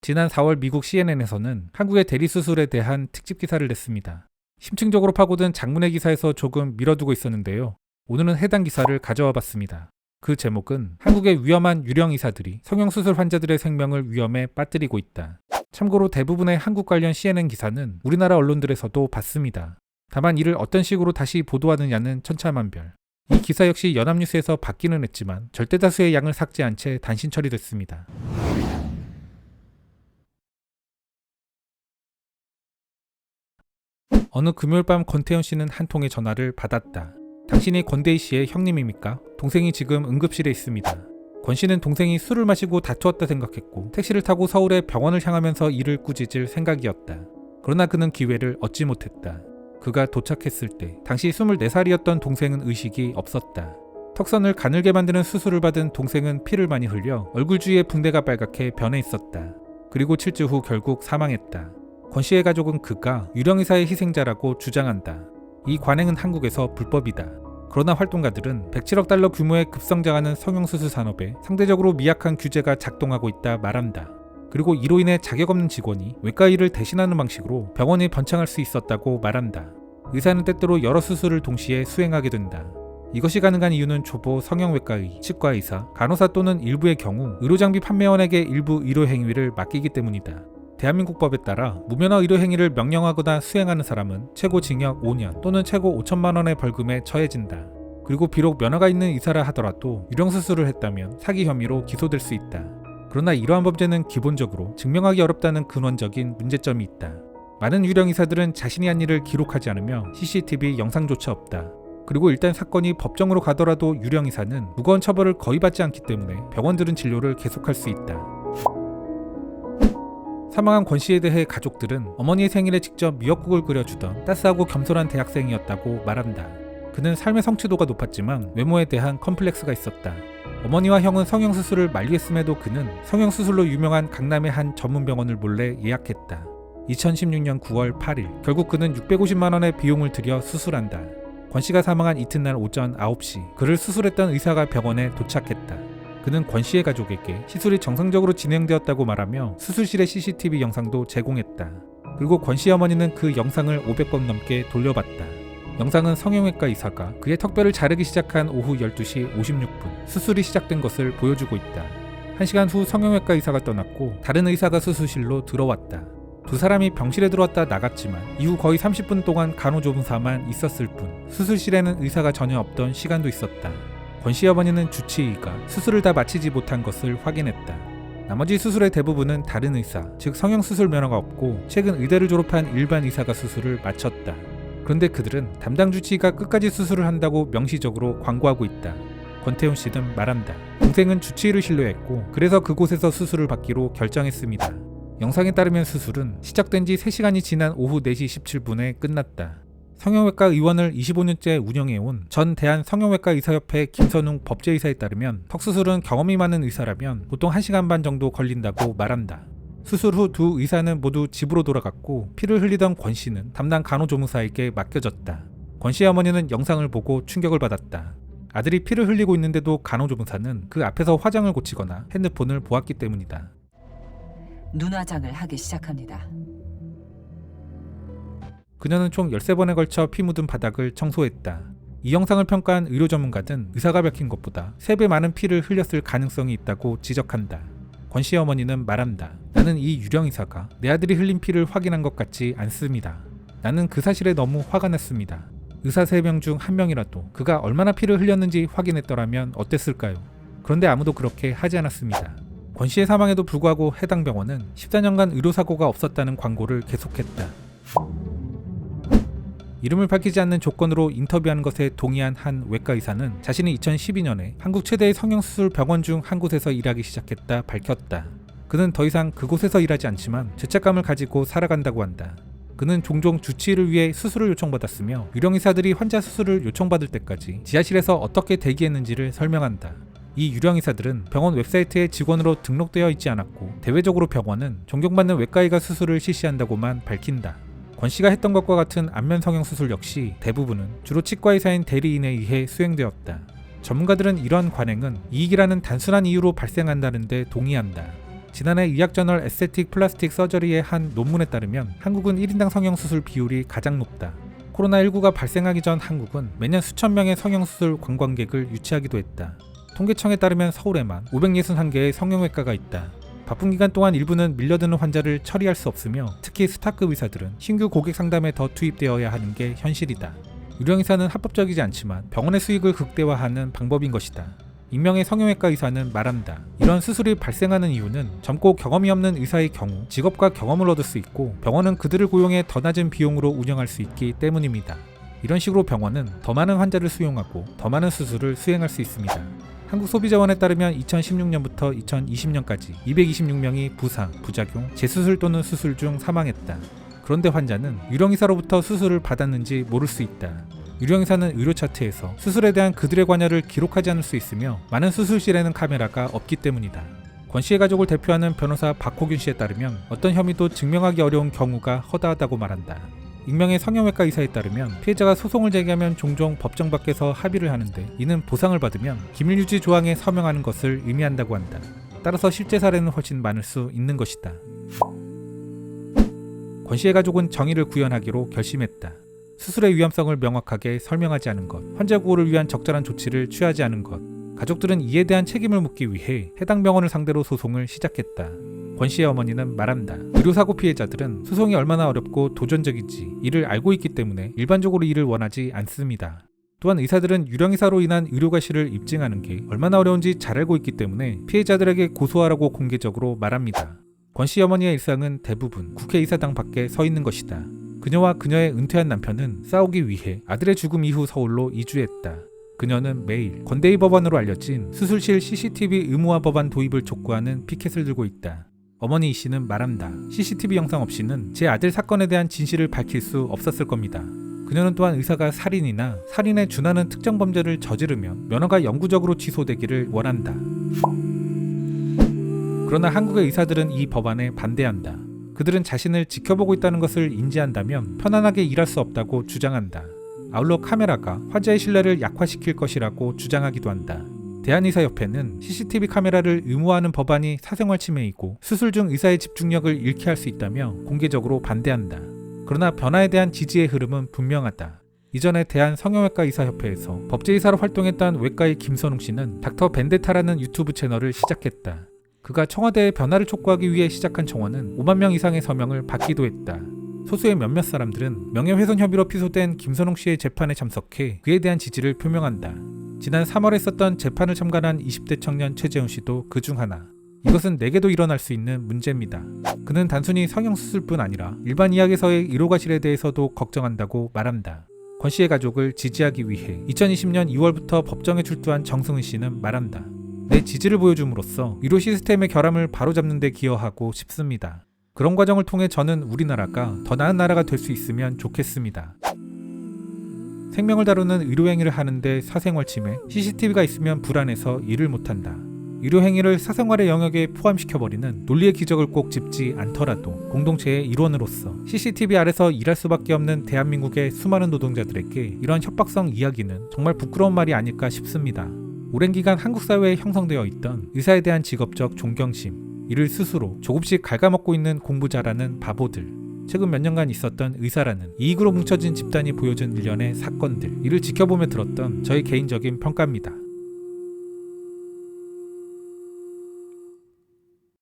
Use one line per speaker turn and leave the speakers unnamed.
지난 4월 미국 CNN에서는 한국의 대리수술에 대한 특집 기사를 냈습니다. 심층적으로 파고든 장문의 기사에서 조금 미뤄두고 있었는데요. 오늘은 해당 기사를 가져와 봤습니다. 그 제목은 한국의 위험한 유령 의사들이 성형수술 환자들의 생명을 위험에 빠뜨리고 있다. 참고로 대부분의 한국 관련 CNN 기사는 우리나라 언론들에서도 봤습니다. 다만 이를 어떤 식으로 다시 보도하느냐는 천차만별. 이 기사 역시 연합뉴스에서 받기는 했지만 절대다수의 양을 삭제한 채 단신 처리됐습니다. 어느 금요일 밤 권태현 씨는 한 통의 전화를 받았다. 당신이 권대희 씨의 형님입니까? 동생이 지금 응급실에 있습니다. 권 씨는 동생이 술을 마시고 다투었다 생각했고 택시를 타고 서울의 병원을 향하면서 이를 꾸짖을 생각이었다. 그러나 그는 기회를 얻지 못했다. 그가 도착했을 때 당시 24살이었던 동생은 의식이 없었다. 턱선을 가늘게 만드는 수술을 받은 동생은 피를 많이 흘려 얼굴 주위에 붕대가 빨갛게 변해 있었다. 그리고 7주 후 결국 사망했다. 권 씨의 가족은 그가 유령의사의 희생자라고 주장한다. 이 관행은 한국에서 불법이다. 그러나 활동가들은 107억 달러 규모의 급성장하는 성형수술 산업에 상대적으로 미약한 규제가 작동하고 있다 말한다. 그리고 이로 인해 자격 없는 직원이 외과 일을 대신하는 방식으로 병원이 번창할 수 있었다고 말한다. 의사는 때때로 여러 수술을 동시에 수행하게 된다. 이것이 가능한 이유는 초보 성형외과의 치과의사, 간호사 또는 일부의 경우 의료장비 판매원에게 일부 의료행위를 맡기기 때문이다. 대한민국 법에 따라 무면허 의료행위를 명령하거나 수행하는 사람은 최고 징역 5년 또는 최고 5천만 원의 벌금에 처해진다. 그리고 비록 면허가 있는 의사라 하더라도 유령수술을 했다면 사기 혐의로 기소될 수 있다. 그러나 이러한 범죄는 기본적으로 증명하기 어렵다는 근원적인 문제점이 있다. 많은 유령의사들은 자신이 한 일을 기록하지 않으며 CCTV 영상조차 없다. 그리고 일단 사건이 법정으로 가더라도 유령의사는 무거운 처벌을 거의 받지 않기 때문에 병원들은 진료를 계속할 수 있다. 사망한 권 씨에 대해 가족들은 어머니의 생일에 직접 미역국을 끓여주던 따스하고 겸손한 대학생이었다고 말한다. 그는 삶의 성취도가 높았지만 외모에 대한 컴플렉스가 있었다. 어머니와 형은 성형수술을 만류했음에도 그는 성형수술로 유명한 강남의 한 전문병원을 몰래 예약했다. 2016년 9월 8일 결국 그는 650만 원의 비용을 들여 수술한다. 권 씨가 사망한 이튿날 오전 9시 그를 수술했던 의사가 병원에 도착했다. 그는 권 씨의 가족에게 시술이 정상적으로 진행되었다고 말하며 수술실의 CCTV 영상도 제공했다. 그리고 권 씨 어머니는 그 영상을 500번 넘게 돌려봤다. 영상은 성형외과 의사가 그의 턱뼈를 자르기 시작한 오후 12시 56분 수술이 시작된 것을 보여주고 있다. 1시간 후 성형외과 의사가 떠났고 다른 의사가 수술실로 들어왔다. 두 사람이 병실에 들어왔다 나갔지만 이후 거의 30분 동안 간호조무사만 있었을 뿐 수술실에는 의사가 전혀 없던 시간도 있었다. 권 씨 어머니는 주치의가 수술을 다 마치지 못한 것을 확인했다. 나머지 수술의 대부분은 다른 의사, 즉 성형수술 면허가 없고 최근 의대를 졸업한 일반 의사가 수술을 마쳤다. 그런데 그들은 담당 주치의가 끝까지 수술을 한다고 명시적으로 광고하고 있다. 권태훈 씨는 말한다. 동생은 주치의를 신뢰했고 그래서 그곳에서 수술을 받기로 결정했습니다. 영상에 따르면 수술은 시작된 지 3시간이 지난 오후 4시 17분에 끝났다. 성형외과 의원을 25년째 운영해온 전 대한성형외과의사협회 김선웅 법제의사에 따르면 턱수술은 경험이 많은 의사라면 보통 1시간 반 정도 걸린다고 말한다. 수술 후 두 의사는 모두 집으로 돌아갔고 피를 흘리던 권 씨는 담당 간호조무사에게 맡겨졌다. 권 씨의 어머니는 영상을 보고 충격을 받았다. 아들이 피를 흘리고 있는데도 간호조무사는 그 앞에서 화장을 고치거나 핸드폰을 보았기 때문이다.
눈화장을 하기 시작합니다.
그녀는 총 13번에 걸쳐 피 묻은 바닥을 청소했다. 이 영상을 평가한 의료 전문가는 의사가 밝힌 것보다 3배 많은 피를 흘렸을 가능성이 있다고 지적한다. 권 씨의 어머니는 말한다. 나는 이 유령의사가 내 아들이 흘린 피를 확인한 것 같지 않습니다. 나는 그 사실에 너무 화가 났습니다. 의사 3명 중 1명이라도 그가 얼마나 피를 흘렸는지 확인했더라면 어땠을까요? 그런데 아무도 그렇게 하지 않았습니다. 권 씨의 사망에도 불구하고 해당 병원은 14년간 의료사고가 없었다는 광고를 계속했다. 이름을 밝히지 않는 조건으로 인터뷰하는 것에 동의한 한 외과 의사는 자신이 2012년에 한국 최대의 성형수술 병원 중 한 곳에서 일하기 시작했다 밝혔다. 그는 더 이상 그곳에서 일하지 않지만 죄책감을 가지고 살아간다고 한다. 그는 종종 주치의를 위해 수술을 요청받았으며 유령의사들이 환자 수술을 요청받을 때까지 지하실에서 어떻게 대기했는지를 설명한다. 이 유령의사들은 병원 웹사이트에 직원으로 등록되어 있지 않았고 대외적으로 병원은 존경받는 외과의가 수술을 실시한다고만 밝힌다. 권 씨가 했던 것과 같은 안면 성형 수술 역시 대부분은 주로 치과의사인 대리인에 의해 수행되었다. 전문가들은 이러한 관행은 이익이라는 단순한 이유로 발생한다는 데 동의한다. 지난해 의학저널 에스테틱 플라스틱 서저리의 한 논문에 따르면 한국은 1인당 성형수술 비율이 가장 높다. 코로나19가 발생하기 전 한국은 매년 수천 명의 성형수술 관광객을 유치하기도 했다. 통계청에 따르면 서울에만 561개의 성형외과가 있다. 바쁜 기간 동안 일부는 밀려드는 환자를 처리할 수 없으며 특히 스타급 의사들은 신규 고객 상담에 더 투입되어야 하는 게 현실이다. 유령의사는 합법적이지 않지만 병원의 수익을 극대화하는 방법인 것이다. 익명의 성형외과 의사는 말한다. 이런 수술이 발생하는 이유는 젊고 경험이 없는 의사의 경우 직업과 경험을 얻을 수 있고 병원은 그들을 고용해 더 낮은 비용으로 운영할 수 있기 때문입니다. 이런 식으로 병원은 더 많은 환자를 수용하고 더 많은 수술을 수행할 수 있습니다. 한국소비자원에 따르면 2016년부터 2020년까지 226명이 부상, 부작용, 재수술 또는 수술 중 사망했다. 그런데 환자는 유령의사로부터 수술을 받았는지 모를 수 있다. 유령의사는 의료 차트에서 수술에 대한 그들의 관여를 기록하지 않을 수 있으며 많은 수술실에는 카메라가 없기 때문이다. 권 씨의 가족을 대표하는 변호사 박호균 씨에 따르면 어떤 혐의도 증명하기 어려운 경우가 허다하다고 말한다. 익명의 성형외과 의사에 따르면 피해자가 소송을 제기하면 종종 법정 밖에서 합의를 하는데 이는 보상을 받으면 기밀유지 조항에 서명하는 것을 의미한다고 한다. 따라서 실제 사례는 훨씬 많을 수 있는 것이다. 권 씨의 가족은 정의를 구현하기로 결심했다. 수술의 위험성을 명확하게 설명하지 않은 것, 환자 구호를 위한 적절한 조치를 취하지 않은 것, 가족들은 이에 대한 책임을 묻기 위해 해당 병원을 상대로 소송을 시작했다. 권 씨의 어머니는 말한다. 의료사고 피해자들은 소송이 얼마나 어렵고 도전적인지 이를 알고 있기 때문에 일반적으로 이를 원하지 않습니다. 또한 의사들은 유령의사로 인한 의료과실을 입증하는 게 얼마나 어려운지 잘 알고 있기 때문에 피해자들에게 고소하라고 공개적으로 말합니다. 권 씨 어머니의 일상은 대부분 국회의사당 밖에 서 있는 것이다. 그녀와 그녀의 은퇴한 남편은 싸우기 위해 아들의 죽음 이후 서울로 이주했다. 그녀는 매일 건대의 법안으로 알려진 수술실 CCTV 의무화 법안 도입을 촉구하는 피켓을 들고 있다. 어머니 이 씨는 말한다. CCTV 영상 없이는 제 아들 사건에 대한 진실을 밝힐 수 없었을 겁니다. 그녀는 또한 의사가 살인이나 살인에 준하는 특정 범죄를 저지르면 면허가 영구적으로 취소되기를 원한다. 그러나 한국의 의사들은 이 법안에 반대한다. 그들은 자신을 지켜보고 있다는 것을 인지한다면 편안하게 일할 수 없다고 주장한다. 아울러 카메라가 환자의 신뢰를 약화시킬 것이라고 주장하기도 한다. 대한의사협회는 CCTV 카메라를 의무화하는 법안이 사생활 침해이고 수술 중 의사의 집중력을 잃게 할 수 있다며 공개적으로 반대한다. 그러나 변화에 대한 지지의 흐름은 분명하다. 이전에 대한성형외과 의사협회에서 법제의사로 활동했던 외과의 김선웅 씨는 닥터 벤데타라는 유튜브 채널을 시작했다. 그가 청와대의 변화를 촉구하기 위해 시작한 청원은 5만 명 이상의 서명을 받기도 했다. 소수의 몇몇 사람들은 명예훼손 혐의로 피소된 김선웅 씨의 재판에 참석해 그에 대한 지지를 표명한다. 지난 3월에 있었던 재판을 참관한 20대 청년 최재훈 씨도 그중 하나. 이것은 내게도 일어날 수 있는 문제입니다. 그는 단순히 성형수술뿐 아니라 일반 의학에서의 의료과실에 대해서도 걱정한다고 말한다. 권 씨의 가족을 지지하기 위해 2020년 2월부터 법정에 출두한 정승은 씨는 말한다. 내 지지를 보여줌으로써 의료 시스템의 결함을 바로잡는 데 기여하고 싶습니다. 그런 과정을 통해 저는 우리나라가 더 나은 나라가 될 수 있으면 좋겠습니다. 생명을 다루는 의료행위를 하는데 사생활 침해, CCTV가 있으면 불안해서 일을 못한다. 의료행위를 사생활의 영역에 포함시켜버리는 논리의 기적을 꼭 짚지 않더라도 공동체의 일원으로서 CCTV 아래서 일할 수밖에 없는 대한민국의 수많은 노동자들에게 이런 협박성 이야기는 정말 부끄러운 말이 아닐까 싶습니다. 오랜 기간 한국 사회에 형성되어 있던 의사에 대한 직업적 존경심, 이를 스스로 조금씩 갉아먹고 있는 공부 잘하는 바보들, 최근 몇 년간 있었던 의사라는 이익으로 뭉쳐진 집단이 보여준 일련의 사건들, 이를 지켜보며 들었던 저의 개인적인 평가입니다.